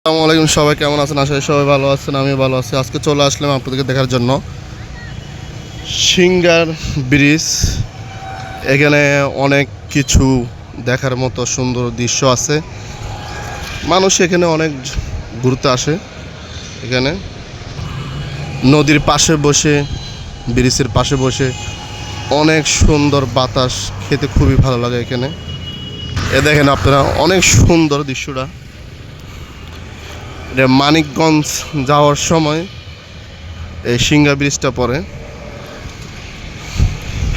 আসসালামু আলাইকুম, সবাই কেমন আছেন? আশা করি সবাই ভালো আছেন, আমি ভালো আছি। আজকে চলে আসলাম আপনাদেরকে দেখার জন্য সিঙ্গার ব্রিজ। এখানে অনেক কিছু দেখার মতো সুন্দর দৃশ্য আছে। মানুষ এখানে অনেক ঘুরতে আসে। এখানে নদীর পাশে বসে, ব্রিজের পাশে বসে অনেক সুন্দর বাতাস খেতে খুবই ভালো লাগে এখানে। দেখেন আপনারা, অনেক সুন্দর দৃশ্যটা। এটা মানিকগঞ্জ যাওয়ার সময় এই সিঙ্গা ব্রিজটা পড়ে।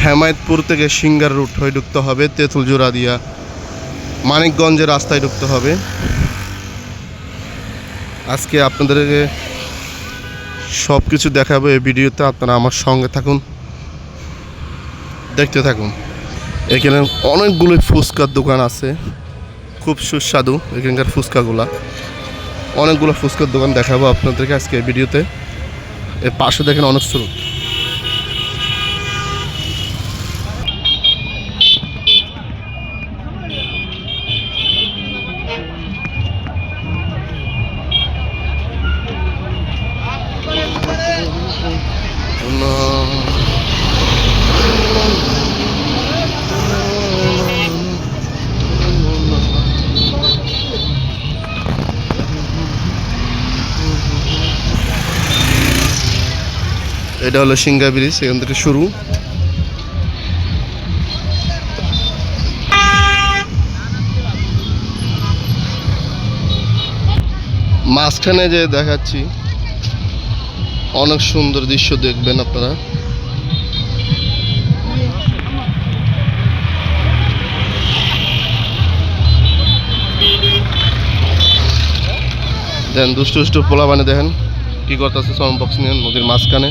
হেমায়তপুর থেকে সিঙ্গার রুট হয়ে ঢুকতে হবে, তেঁতুলজোড়া দিয়া মানিকগঞ্জের রাস্তায় ঢুকতে হবে। আজকে আপনাদেরকে সব কিছু দেখাবো এই ভিডিওতে, আপনারা আমার সঙ্গে থাকুন, দেখতে থাকুন। এখানে অনেকগুলো ফুচকার দোকান আছে, খুব সুস্বাদু এখানকার ফুচকাগুলা। অনেকগুলো ফুচকার দোকান দেখাবো আপনাদেরকে আজকে এই ভিডিওতে। এর পাশে দেখেন অনেক স্রোত। এটা হলো সিঙ্গা ব্রিজ, এখান থেকে শুরু। মাঝখানে যে দেখাচ্ছি অনেক সুন্দর দৃশ্য দেখবেন আপনারা। দেখেন দুষ্টু দুষ্টু পোলা বানে দেখেন কি করতেছে, সাউন্ড বক্স নিয়ে নদীর মাঝখানে।